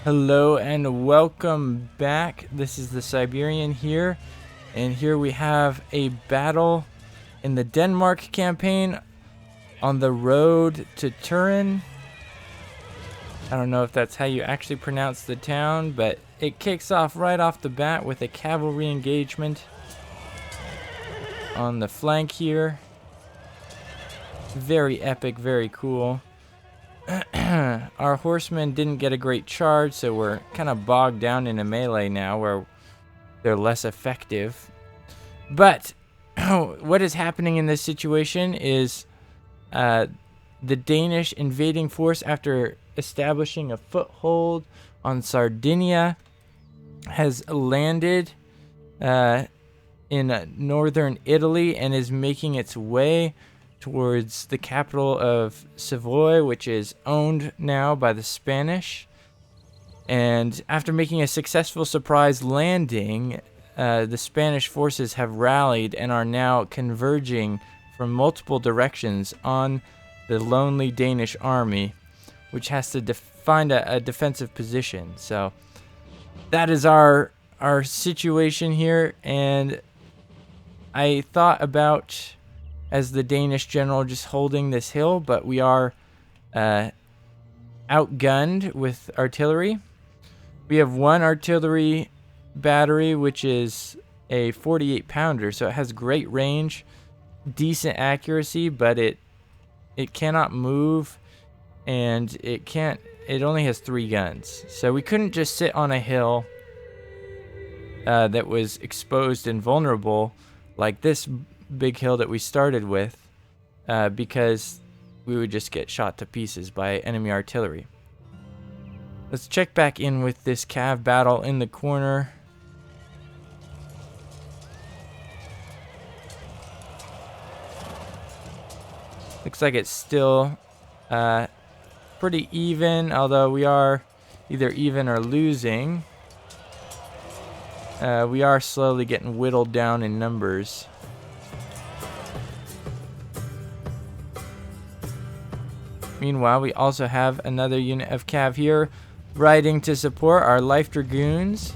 Hello and welcome back. This is the Siberian here, and here we have a battle in the Denmark campaign on the road to TURIN. I don't know if that's how you actually pronounce the town, but it kicks off right off the bat with a cavalry engagement on the flank here. Very epic, very cool. Our horsemen didn't get a great charge, so we're kind of bogged down in a melee now where they're less effective. But what is happening in this situation is the Danish invading force, after establishing a foothold on Sardinia, has landed in northern Italy and is making its way towards the capital of Savoy, which is owned now by the Spanish. And after making a successful surprise landing, the Spanish forces have rallied and are now converging from multiple directions on the lonely Danish army, which has to find a defensive position. So that is our situation here, and I thought about, as the Danish general, just holding this hill, but we are outgunned with artillery. We have one artillery battery, which is a 48 pounder, so it has great range, decent accuracy, but it cannot move, and it only has 3 guns. So we couldn't just sit on a hill that was exposed and vulnerable like this big hill that we started with, because we would just get shot to pieces by enemy artillery. Let's check back in with this Cav Battle in the corner. Looks like it's still pretty even, although we are either even or losing. We are slowly getting whittled down in numbers. Meanwhile, we also have another unit of Cav here riding to support our Life Dragoons.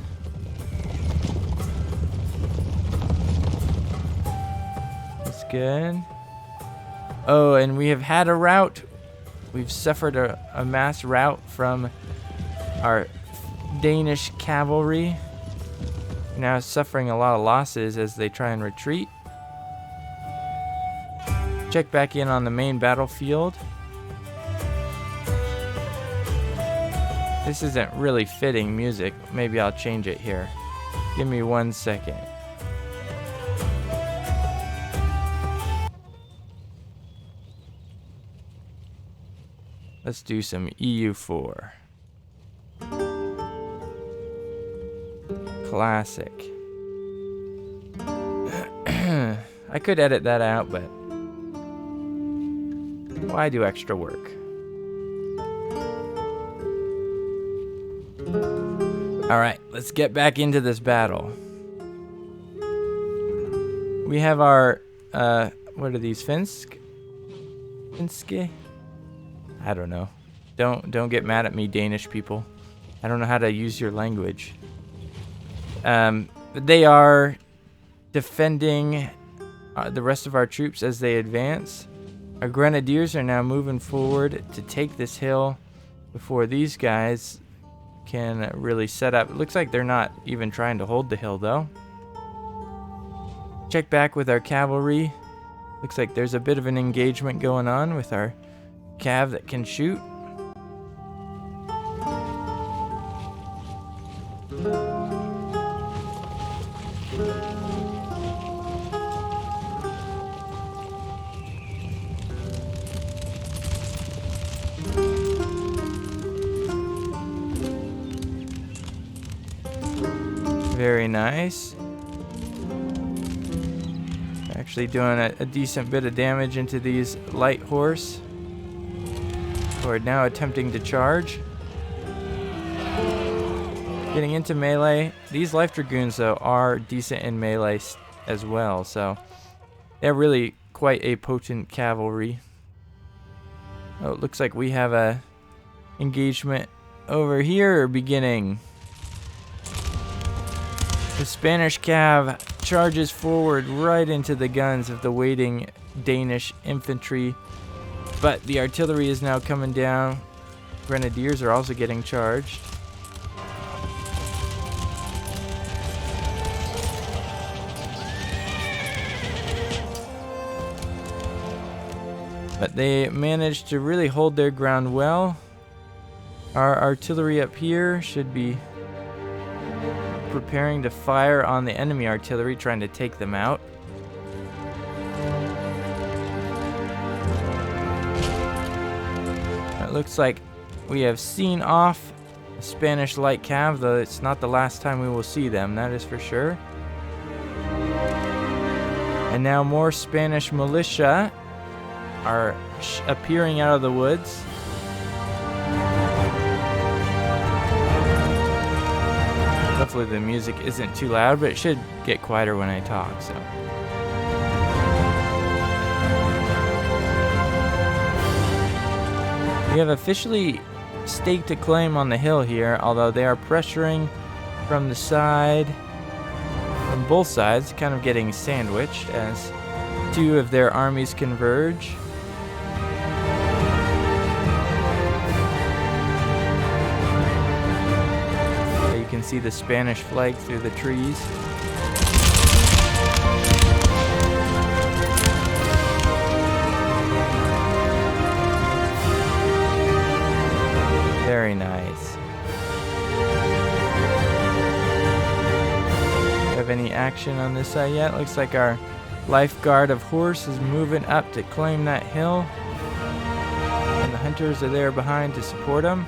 That's good. Oh, and we have had a rout. We've suffered a mass rout from our Danish cavalry. Now suffering a lot of losses as they try and retreat. Check back in on the main battlefield. This isn't really fitting music. Maybe I'll change it here. Give me 1 second. Let's do some EU4. Classic. I could edit that out, but why do extra work? Alright, let's get back into this battle. We have our, what are these, Finske? I don't know. Don't get mad at me, Danish people. I don't know how to use your language. But they are defending the rest of our troops as they advance. Our grenadiers are now moving forward to take this hill before these guys can really set up. It looks like they're not even trying to hold the hill, though. Check back with our cavalry. Looks like there's a bit of an engagement going on with our Cav that can shoot. Very nice. Actually doing a decent bit of damage into these light horse, who are now attempting to charge. Getting into melee. These Life Dragoons, though, are decent in melee as well, so they're really quite a potent cavalry. Oh, it looks like we have a engagement over here are beginning. The Spanish cav charges forward right into the guns of the waiting Danish infantry, but the artillery is now coming down. Grenadiers are also getting charged. But they managed to really hold their ground well. Our artillery up here should be preparing to fire on the enemy artillery, trying to take them out. It looks like we have seen off Spanish light cav, though it's not the last time we will see them, that is for sure. And now more Spanish militia are appearing out of the woods. Hopefully the music isn't too loud, but it should get quieter when I talk, so. We have officially staked a claim on the hill here, although they are pressuring from the side, from both sides, kind of getting sandwiched as two of their armies converge. You can see the Spanish flag through the trees. Very nice. Have any action on this side yet? Looks like our lifeguard of horse is moving up to claim that hill, and the hunters are there behind to support them.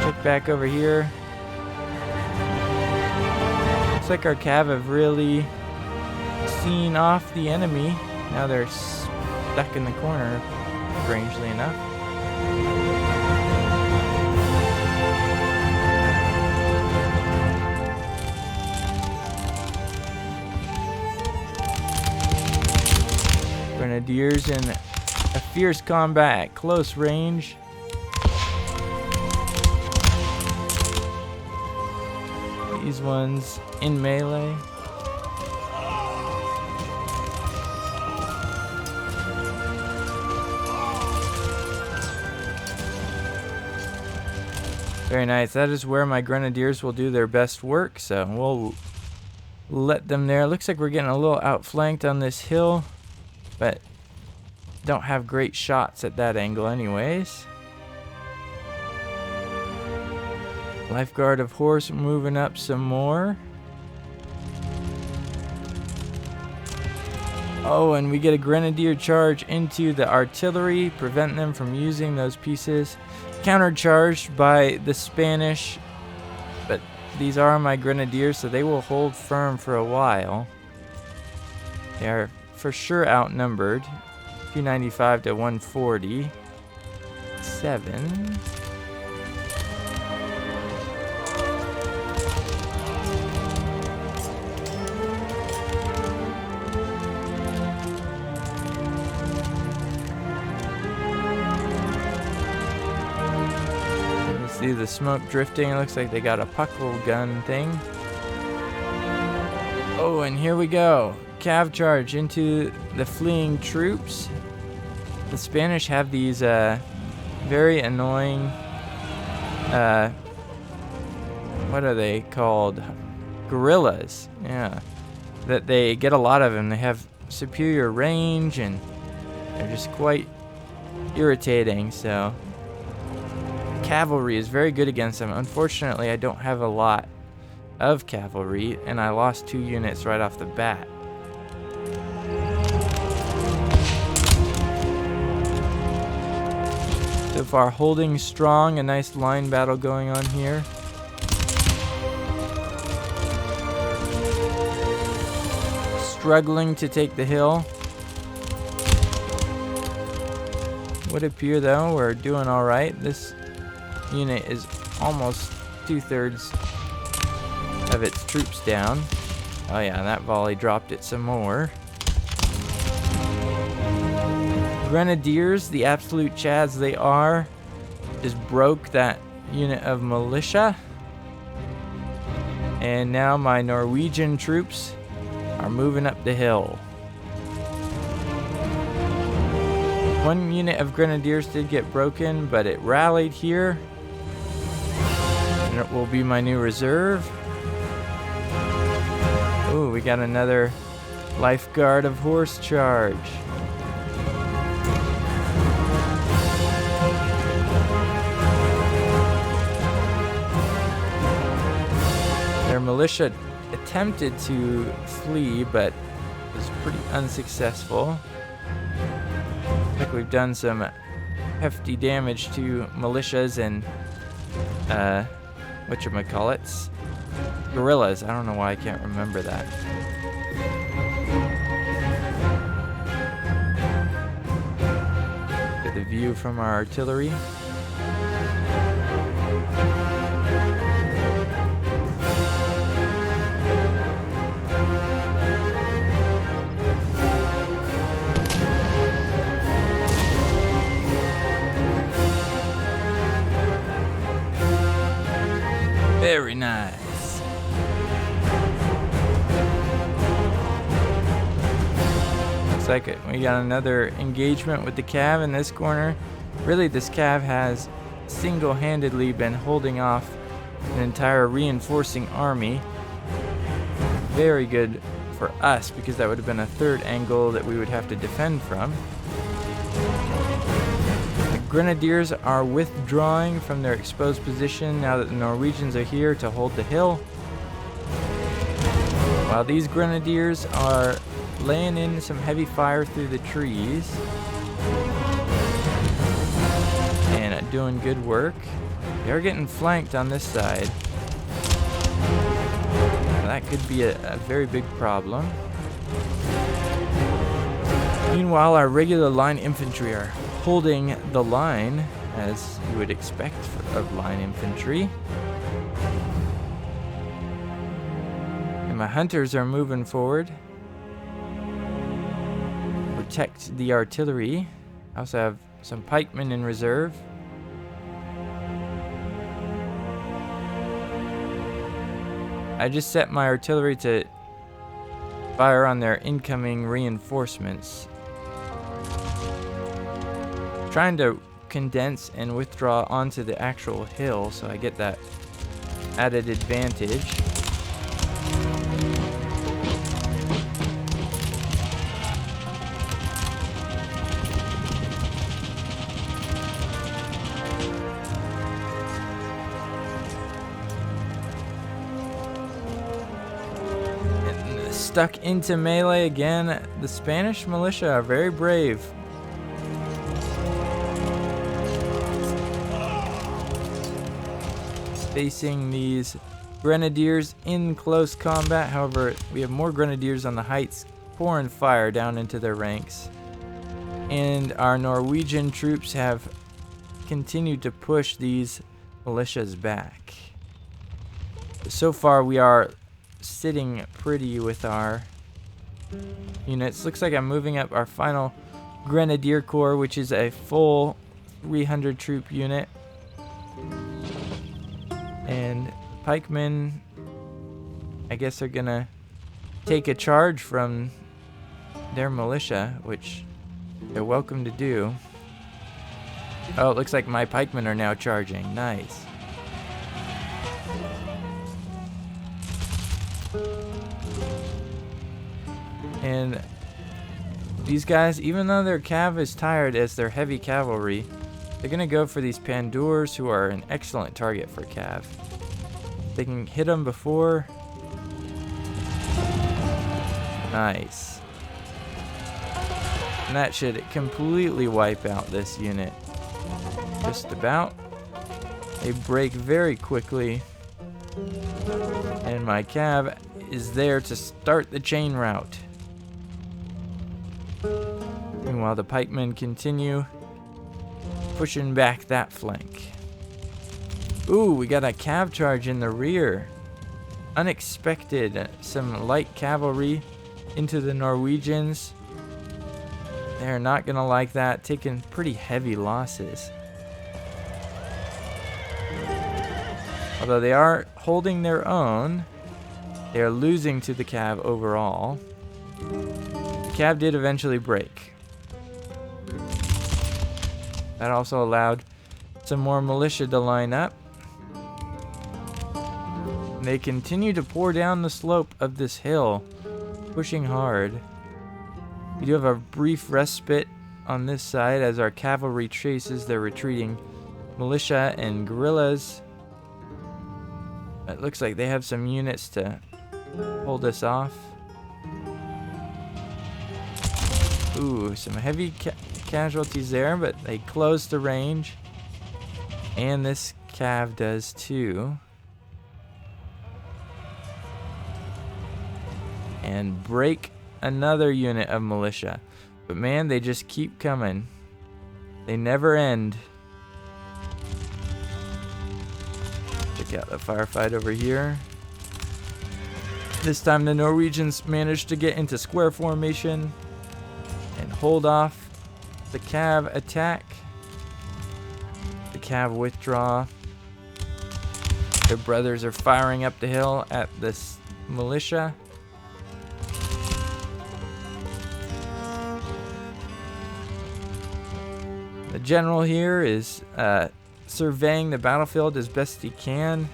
Check back over here. Looks like our cav have really seen off the enemy. Now they're stuck in the corner, strangely enough. Grenadiers in a fierce combat at close range. These ones in melee. Very nice. That is where my grenadiers will do their best work, so we'll let them there. Looks like we're getting a little outflanked on this hill, but don't have great shots at that angle anyways. Lifeguard of horse moving up some more. Oh, and we get a grenadier charge into the artillery, prevent them from using those pieces. Countercharged by the Spanish, but these are my grenadiers, so they will hold firm for a while. They are for sure outnumbered, 295 to 147. See the smoke drifting. It looks like they got a puckle gun thing. Oh, and here we go. Cav charge into the fleeing troops. The Spanish have these very annoying, what are they called? Guerrillas. Yeah. That they get a lot of them. They have superior range and they're just quite irritating, so cavalry is very good against them. Unfortunately, I don't have a lot of cavalry, and I lost 2 units right off the bat. So far, holding strong, a nice line battle going on here. Struggling to take the hill. Would appear, though, we're doing all right. This unit is almost 2/3 of its troops down. Oh yeah, that volley dropped it some more. Grenadiers, the absolute chads they are, just broke that unit of militia. And now my Norwegian troops are moving up the hill. One unit of grenadiers did get broken, but it rallied here. And it will be my new reserve. Ooh, we got another lifeguard of horse charge. Their militia attempted to flee, but was pretty unsuccessful. I think we've done some hefty damage to militias and whatchamacallits? Guerrillas. I don't know why I can't remember that. Get the view from our artillery. Very nice. Looks like we got another engagement with the Cav in this corner. Really, this Cav has single-handedly been holding off an entire reinforcing army. Very good for us, because that would have been a third angle that we would have to defend from. Grenadiers are withdrawing from their exposed position now that the Norwegians are here to hold the hill. While these grenadiers are laying in some heavy fire through the trees and doing good work. They are getting flanked on this side. That could be a very big problem. Meanwhile, our regular line infantry are holding the line, as you would expect of line infantry. And my hunters are moving forward. Protect the artillery. I also have some pikemen in reserve. I just set my artillery to fire on their incoming reinforcements. Trying to condense and withdraw onto the actual hill so I get that added advantage. And stuck into melee again. The Spanish militia are very brave. Facing these grenadiers in close combat. However, we have more grenadiers on the heights pouring fire down into their ranks. And our Norwegian troops have continued to push these militias back. So far, we are sitting pretty with our units. Looks like I'm moving up our final Grenadier Corps, which is a full 300 troop unit. And pikemen, I guess, they're gonna take a charge from their militia, which they're welcome to do. Oh, it looks like my pikemen are now charging. Nice. And these guys, even though their cav is tired as their heavy cavalry, they're going to go for these Pandours, who are an excellent target for cav. They can hit them before. Nice. And that should completely wipe out this unit. Just about. They break very quickly. And my cav is there to start the chain route. Meanwhile, the pikemen continue pushing back that flank. Ooh, we got a cav charge in the rear. Unexpected. Some light cavalry into the Norwegians. They're not gonna like that, taking pretty heavy losses. Although they are holding their own, they are losing to the Cav overall. The Cav did eventually break. That also allowed some more militia to line up. And they continue to pour down the slope of this hill, pushing hard. We do have a brief respite on this side as our cavalry chases their retreating militia and guerrillas. It looks like they have some units to hold us off. Ooh, some heavy casualties there, but they close the range. And this Cav does too. And break another unit of militia. But man, they just keep coming. They never end. Check out the firefight over here. This time the Norwegians managed to get into square formation and hold off the Cav attack. The Cav withdraw. Their brothers are firing up the hill at this militia. The general here is surveying the battlefield as best he can.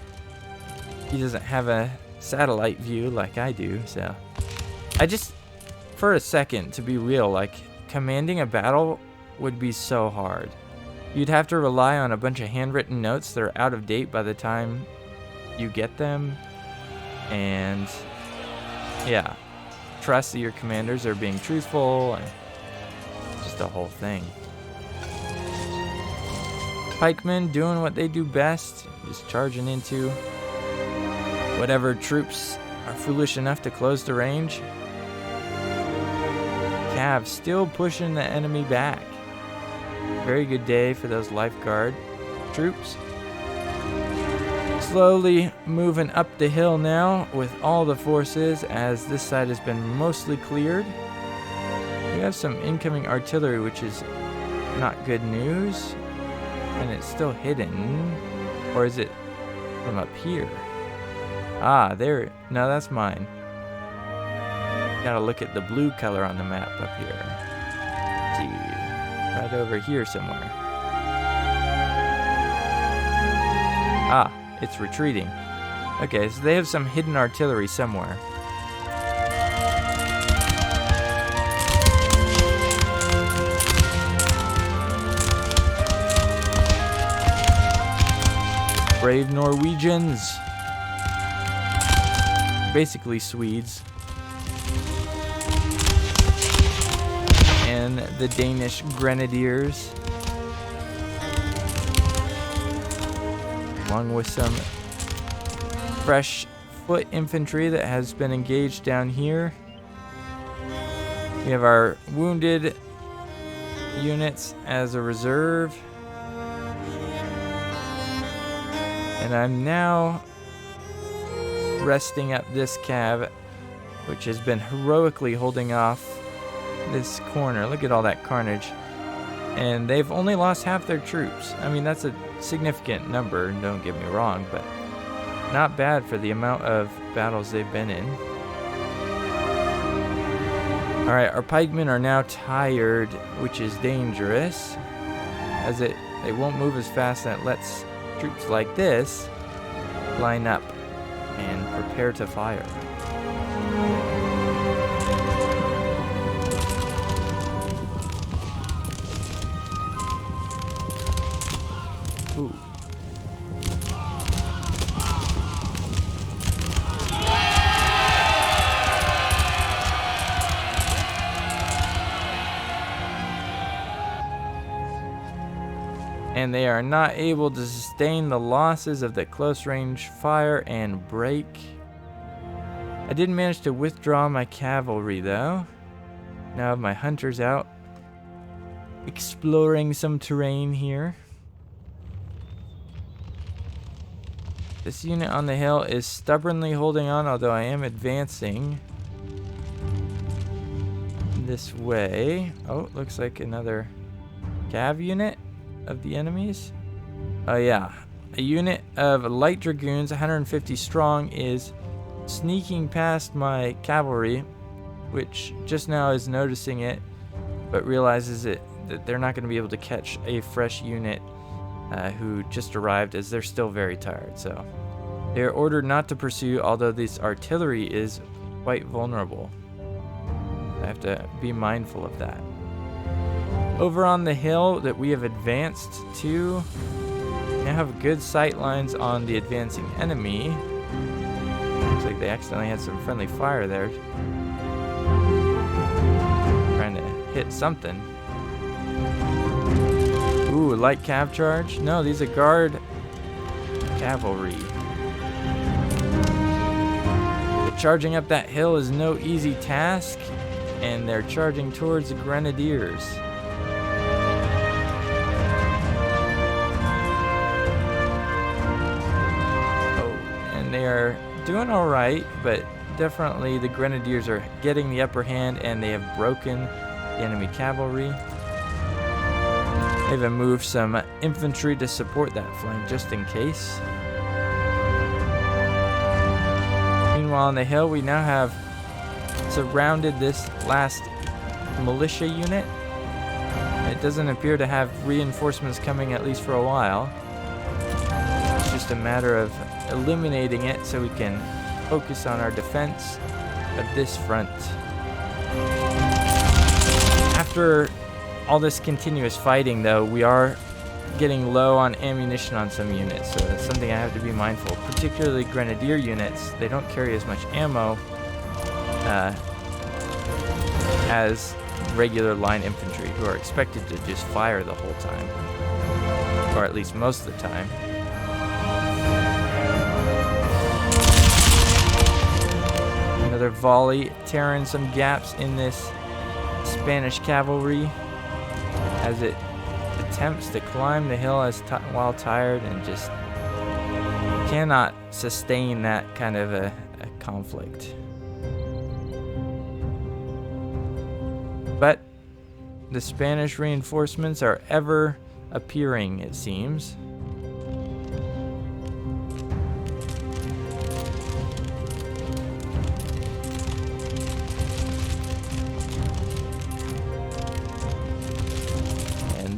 He doesn't have a satellite view like I do, so I just, for a second, to be real, like, commanding a battle would be so hard. You'd have to rely on a bunch of handwritten notes that are out of date by the time you get them, and yeah, trust that your commanders are being truthful, and just the whole thing. Pikemen doing what they do best, just charging into whatever troops are foolish enough to close the range. Cav still pushing the enemy back. Very good day for those lifeguard troops. Slowly moving up the hill now with all the forces as this side has been mostly cleared. We have some incoming artillery, which is not good news. And it's still hidden. Or is it from up here? Ah, there. No, that's mine. Gotta look at the blue color on the map up here. Let's see. Right over here somewhere. Ah, it's retreating. Okay, so they have some hidden artillery somewhere. Brave Norwegians. Basically Swedes. And the Danish Grenadiers. Along with some fresh foot infantry that has been engaged down here. We have our wounded units as a reserve. And I'm now resting up this Cav, which has been heroically holding off this corner. Look at all that carnage. And they've only lost half their troops. I mean, that's a significant number, don't get me wrong, but not bad for the amount of battles they've been in. Alright, our pikemen are now tired, which is dangerous, as they won't move as fast, and it lets troops like this line up and prepare to fire. Ooh. And they are not able to sustain the losses of the close range fire and break. I did manage to withdraw my cavalry though. Now I have my hunters out exploring some terrain here. This unit on the hill is stubbornly holding on, although I am advancing. this way. Oh, looks like another cav unit of the enemies. Oh yeah, a unit of light dragoons, 150 strong, is sneaking past my cavalry, which just now is noticing it, but realizes that they're not going to be able to catch a fresh unit who just arrived, as they're still very tired. So they are ordered not to pursue, although this artillery is quite vulnerable. I have to be mindful of that. Over on the hill that we have advanced to, we now have good sight lines on the advancing enemy. Looks like they accidentally had some friendly fire there. Trying to hit something. Ooh, light cav charge? No, these are guard cavalry. Charging up that hill is no easy task, and they're charging towards the grenadiers. Oh, and they are doing all right, but definitely the grenadiers are getting the upper hand, and they have broken the enemy cavalry. They even moved some infantry to support that flank just in case. Meanwhile, on the hill, we now have surrounded this last militia unit. It doesn't appear to have reinforcements coming, at least for a while. It's just a matter of eliminating it so we can focus on our defense of this front. After all this continuous fighting, though, we are getting low on ammunition on some units, so that's something I have to be mindful of. Particularly grenadier units, they don't carry as much ammo as regular line infantry, who are expected to just fire the whole time, or at least most of the time. Another volley tearing some gaps in this Spanish cavalry as it attempts to climb the hill while tired, and just cannot sustain that kind of a conflict. But the Spanish reinforcements are ever appearing, it seems.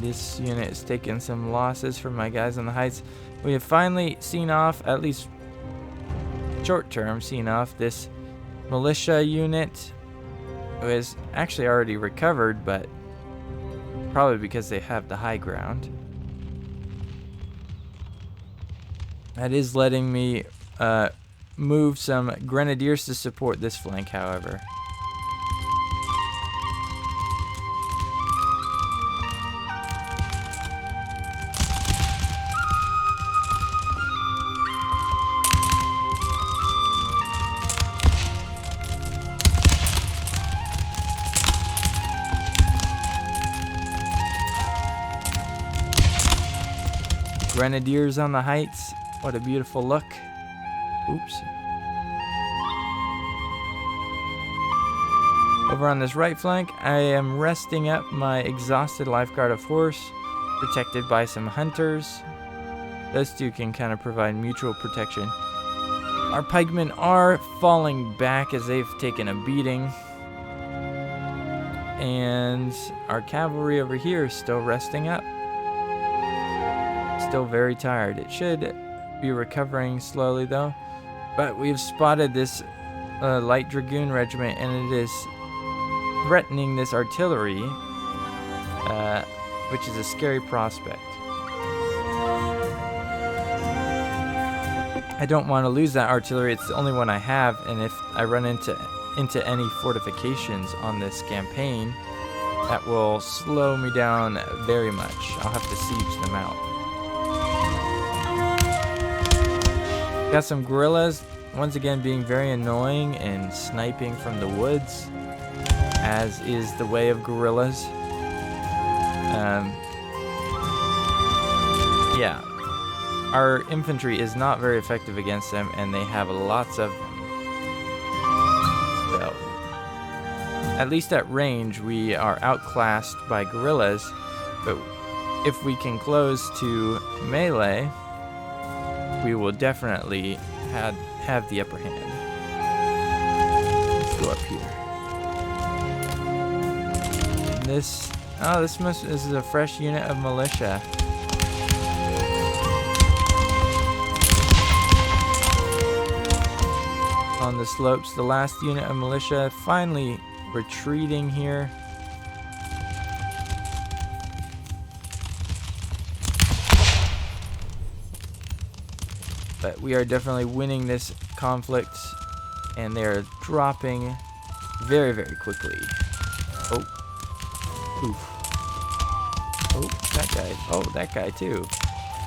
This unit is taking some losses from my guys on the heights. We have finally seen off, at least short term, seen off this militia unit, who is actually already recovered, but probably because they have the high ground. That is letting me move some grenadiers to support this flank, however. Grenadiers on the heights. What a beautiful look. Oops. Over on this right flank, I am resting up my exhausted lifeguard of horse, protected by some hunters. Those two can kind of provide mutual protection. Our pikemen are falling back as they've taken a beating. And our cavalry over here is still resting up. Still very tired. It should be recovering slowly though, but we've spotted this light dragoon regiment, and it is threatening this artillery, which is a scary prospect. I don't want to lose that artillery. It's the only one I have, and if I run into any fortifications on this campaign, that will slow me down very much. I'll have to siege them out. Got some guerrillas, once again being very annoying and sniping from the woods, as is the way of guerrillas. Yeah, our infantry is not very effective against them, and they have lots of them. So At least at range, we are outclassed by guerrillas, but if we can close to melee, we will definitely have the upper hand. Let's go up here. This is a fresh unit of militia. On the slopes, the last unit of militia finally retreating here. But we are definitely winning this conflict, and they're dropping very, very quickly. Oh. Oof. Oh, that guy. Oh, that guy too.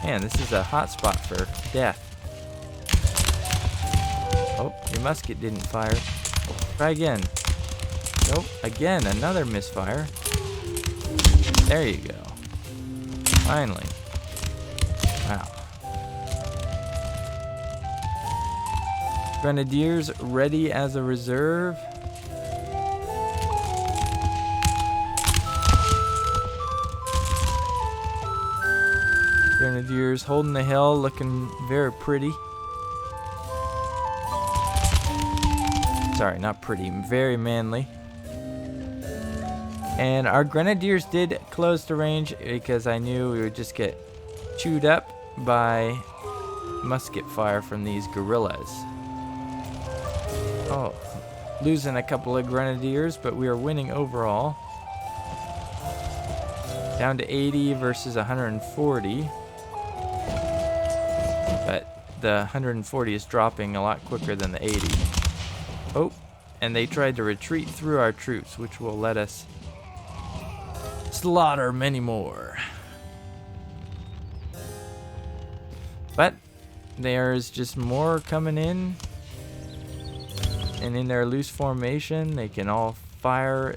Man, this is a hot spot for death. Oh, your musket didn't fire. Try again. Nope, again, another misfire. There you go. Finally. Wow. Grenadiers ready as a reserve. Grenadiers holding the hill, looking very pretty. Sorry, not pretty, very manly. And our grenadiers did close to range because I knew we would just get chewed up by musket fire from these guerrillas. Oh, losing a couple of grenadiers, but we are winning overall. Down to 80 versus 140. But the 140 is dropping a lot quicker than the 80. Oh, and they tried to retreat through our troops, which will let us slaughter many more. But there's just more coming in. And in their loose formation, they can all fire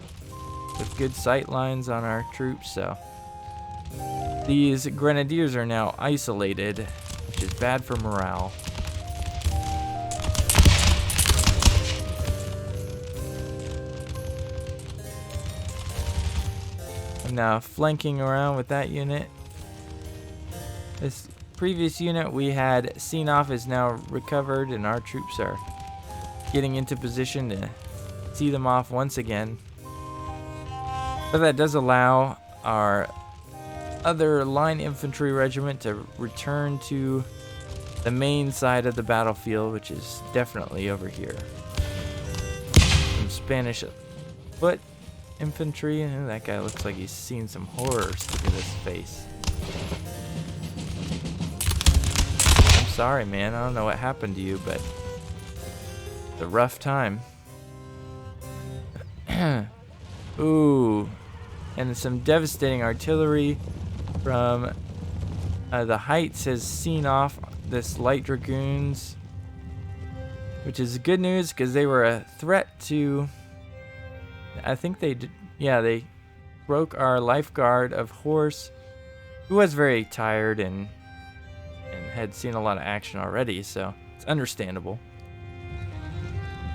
with good sight lines on our troops. So these grenadiers are now isolated, which is bad for morale. I'm now flanking around with that unit. This previous unit we had seen off is now recovered, and our troops are getting into position to see them off once again. But that does allow our other line infantry regiment to return to the main side of the battlefield, which is definitely over here. Some Spanish foot infantry. And that guy looks like he's seen some horror stick in his face. I'm sorry, man. I don't know what happened to you, but it's a rough time. Ooh. And some devastating artillery from the heights has seen off this light dragoons, which is good news because they were a threat to, I think they did, yeah, they broke our lifeguard of horse, who was very tired and had seen a lot of action already, so it's understandable.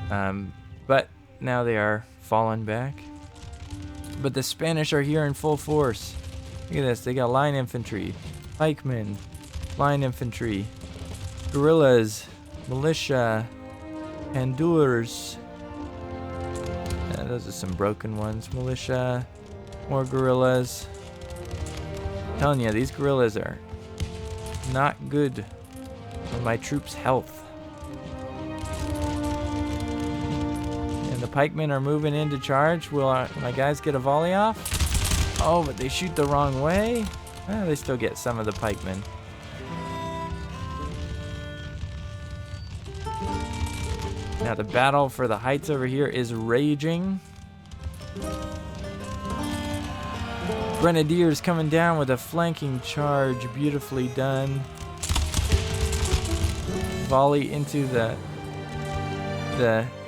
But now they are falling back. But the Spanish are here in full force. Look at this, they got line infantry, pikemen, line infantry, guerrillas, militia, pandours. Those are some broken ones. Militia, more guerrillas. I'm telling you, these guerrillas are not good for my troops' health. The pikemen are moving in to charge. Will my guys get a volley off? Oh, but they shoot the wrong way. Well, they still get some of the pikemen. Now the battle for the heights over here is raging. Grenadiers coming down with a flanking charge. Beautifully done. Volley into the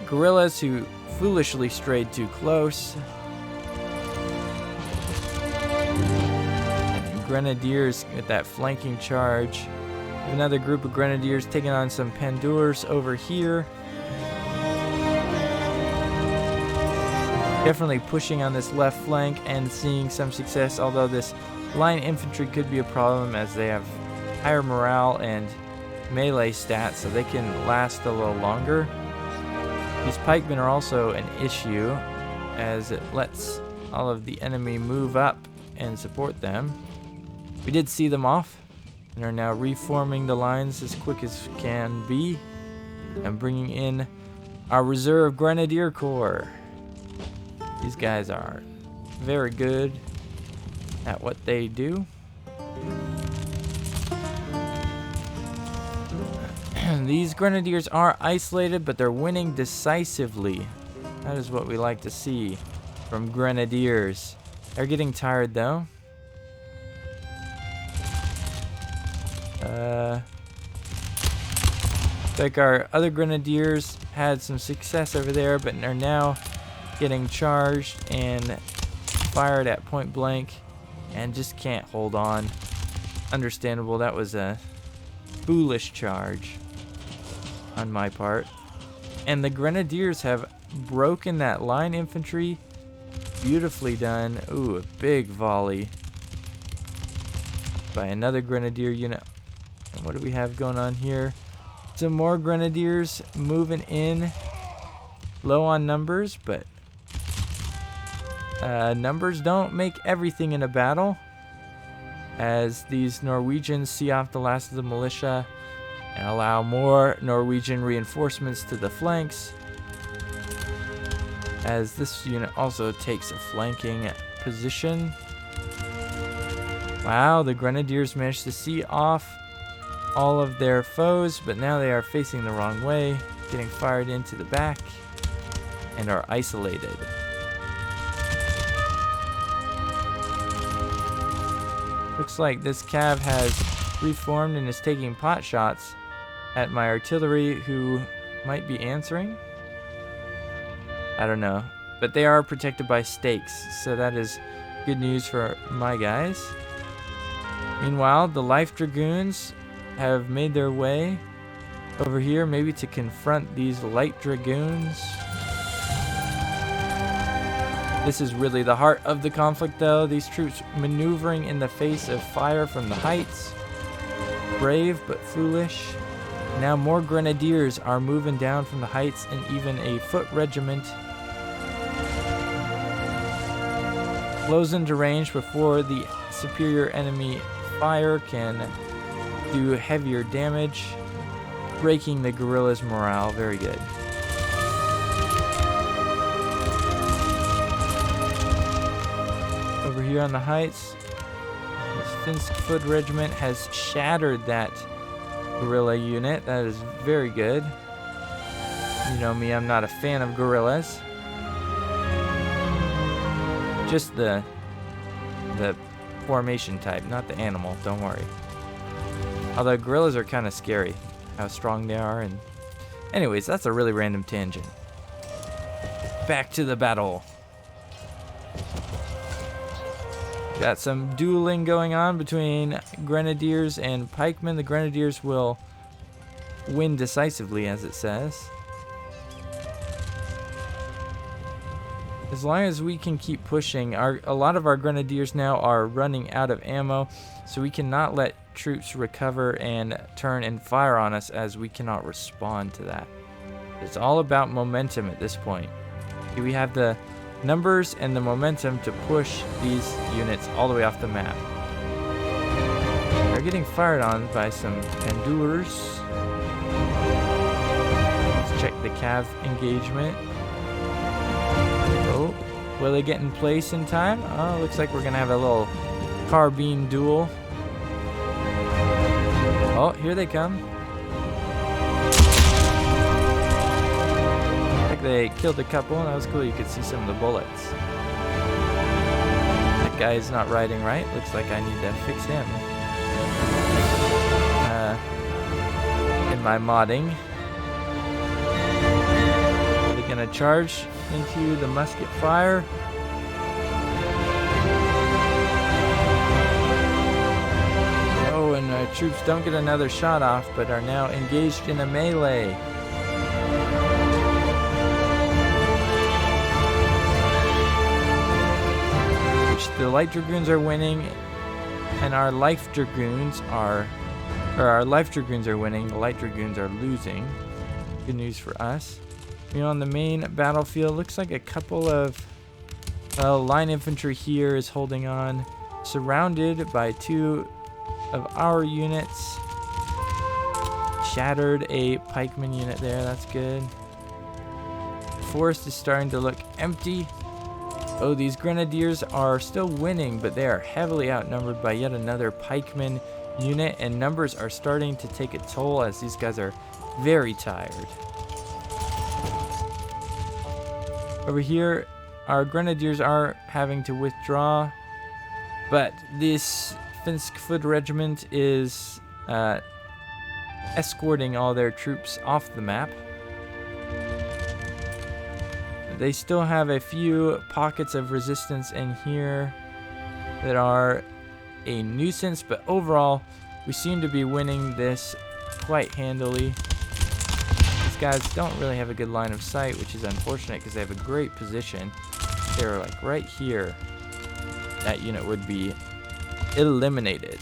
guerrillas who foolishly strayed too close. And grenadiers with that flanking charge. Another group of grenadiers taking on some pandours over here. Definitely pushing on this left flank and seeing some success, although this line infantry could be a problem as they have higher morale and melee stats, so they can last a little longer. These pikemen are also an issue as it lets all of the enemy move up and support them. We did see them off and are now reforming the lines as quick as can be and bringing in our reserve Grenadier Corps. These guys are very good at what they do. These Grenadiers are isolated, but they're winning decisively. That is what we like to see from Grenadiers. They're getting tired though. Like our other Grenadiers had some success over there, but are now getting charged and fired at point blank and just can't hold on. Understandable, that was a foolish charge on my part. And the Grenadiers have broken that line infantry. Beautifully done. Ooh, a big volley by another Grenadier unit. And what do we have going on here? Some more Grenadiers moving in. Low on numbers, but numbers don't make everything in a battle, as these Norwegians see off the last of the militia and allow more Norwegian reinforcements to the flanks, as this unit also takes a flanking position. Wow, the Grenadiers managed to see off all of their foes, but now they are facing the wrong way, getting fired into the back, and are isolated. Looks like this Cav has reformed and is taking pot shots at my artillery, who might be answering. I don't know. But they are protected by stakes, so that is good news for my guys. Meanwhile, the Life Dragoons have made their way over here, maybe to confront these Light Dragoons. This is really the heart of the conflict, though. These troops maneuvering in the face of fire from the heights. Brave but foolish. Now more Grenadiers are moving down from the heights, and even a foot regiment flows into range before the superior enemy fire can do heavier damage, breaking the guerrillas' morale. Very good. Over here on the heights, this Finsk Foot Regiment has shattered that guerrilla unit. That is very good. You know me, I'm not a fan of guerrillas. Just the formation type, not the animal, don't worry. Although guerrillas are kind of scary, how strong they are. And anyways, that's a really random tangent. Back to the battle. Got some dueling going on between Grenadiers and Pikemen. The Grenadiers will win decisively, as it says. As long as we can keep pushing, a lot of our Grenadiers now are running out of ammo, so we cannot let troops recover and turn and fire on us, as we cannot respond to that. It's all about momentum at this point. We have the numbers and the momentum to push these units all the way off the map. They're getting fired on by some Pandurs. Let's check the Cav engagement. Oh, will they get in place in time? Oh, looks like we're gonna have a little carbine duel. Oh, here they come. They killed a couple, and that was cool. You could see some of the bullets. That guy is not riding right. Looks like I need to fix him. In my modding. Are they gonna charge into the musket fire? Oh, and our troops don't get another shot off, but are now engaged in a melee. which the light dragoons are winning, and our life dragoons are winning. The light dragoons are losing. Good news for us. On the main battlefield, looks like a couple of line infantry here is holding on, surrounded by 2 of our units. Shattered a pikeman unit there. That's good. The forest is starting to look empty. Oh, these grenadiers are still winning, but they are heavily outnumbered by yet another pikeman unit, and numbers are starting to take a toll as these guys are very tired. Over here, our grenadiers are having to withdraw, but this Finsk Foot Regiment is escorting all their troops off the map. They still have a few pockets of resistance in here that are a nuisance, but overall, we seem to be winning this quite handily. These guys don't really have a good line of sight, which is unfortunate because they have a great position. They're like right here. That unit would be eliminated.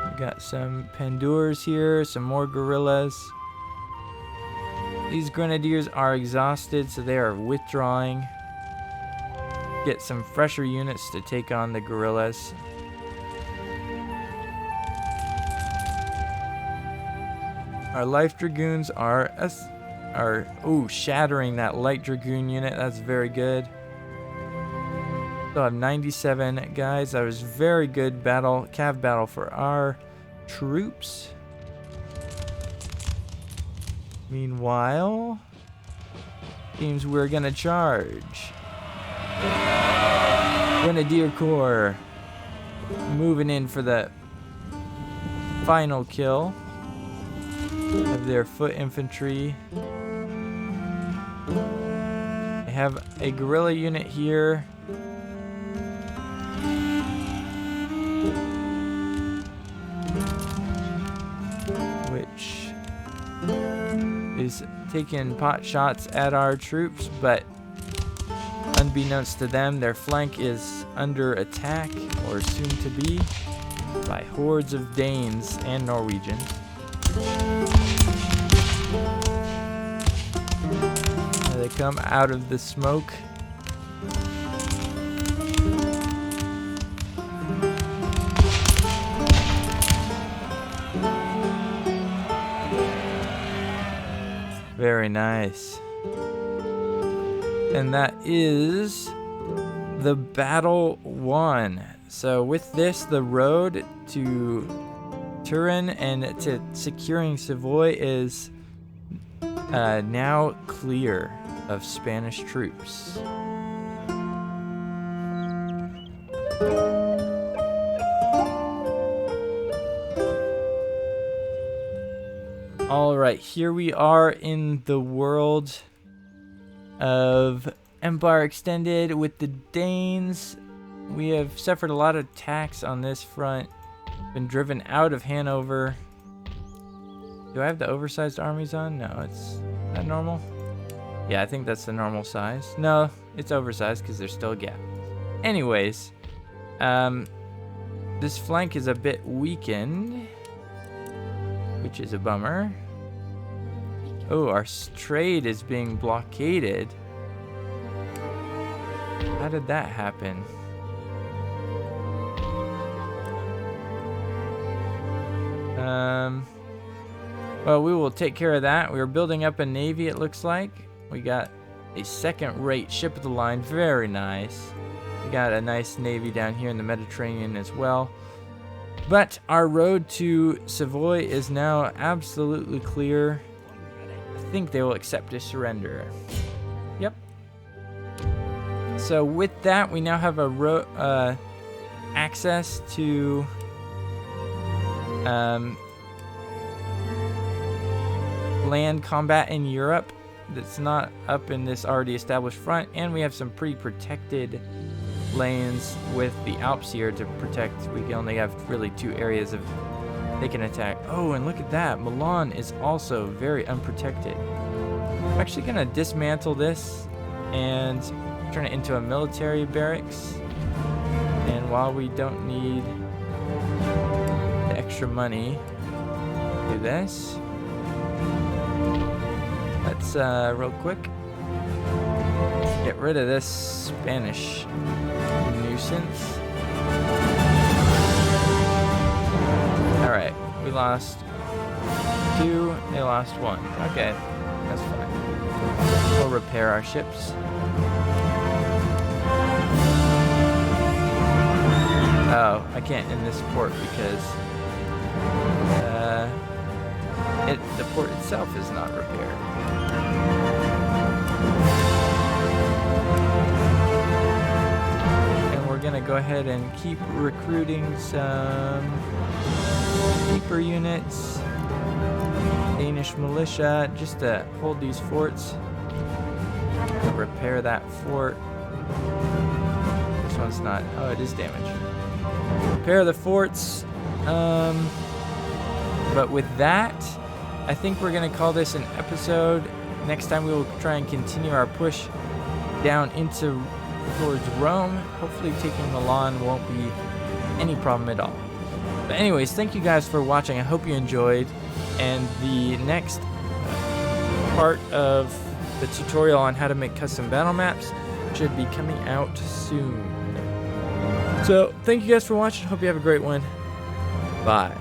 We got some Pandours here, some more guerrillas. These grenadiers are exhausted, so they are withdrawing. Get some fresher units to take on the guerrillas. Our life dragoons are shattering that light dragoon unit. That's very good. Still have 97 guys. That was very good battle, Cav battle for our troops. Meanwhile, seems we're gonna charge. Grenadier Corps moving in for the final kill of their foot infantry. They have a guerrilla unit here. Which is taking pot shots at our troops, but unbeknownst to them, their flank is under attack, or soon to be, by hordes of Danes and Norwegians. They come out of the smoke. Very nice. And that is the battle won. So with this, the road to TURIN and to securing Savoy is now clear of Spanish troops. All right, here we are in the world of Empire Extended with the Danes. We have suffered a lot of attacks on this front. Been driven out of Hanover. Do I have the oversized armies on? No, is that normal? Yeah, I think that's the normal size. No, it's oversized because there's still a gap. Anyways, this flank is a bit weakened, which is a bummer. Oh, our trade is being blockaded. How did that happen? Well, we will take care of that. We are building up a navy, it looks like. We got a second-rate ship of the line. Very nice. We got a nice navy down here in the Mediterranean as well. But our road to Savoy is now absolutely clear. I think they will accept a surrender. Yep. So with that, we now have a access to land combat in Europe that's not up in this already established front, and we have some pretty protected lanes with the Alps here to protect. We only have really 2 areas of they can attack. Oh, and look at that, Milan is also very unprotected. I'm actually gonna dismantle this and turn it into a military barracks. And while we don't need the extra money, do this. Let's real quick get rid of this Spanish nuisance. Alright, we lost 2, they lost 1. Okay, that's fine. We'll repair our ships. Oh, I can't in this port because the port itself is not repaired. And we're gonna go ahead and keep recruiting some keeper units, Danish militia, just to hold these forts. Repair that fort. This one's not. Oh, it is damaged. Repair the forts. But with that, I think we're gonna call this an episode. Next time we will try and continue our push down towards Rome. Hopefully taking Milan won't be any problem at all. But anyways, thank you guys for watching. I hope you enjoyed. And the next part of the tutorial on how to make custom battle maps should be coming out soon. So thank you guys for watching. Hope you have a great one. Bye.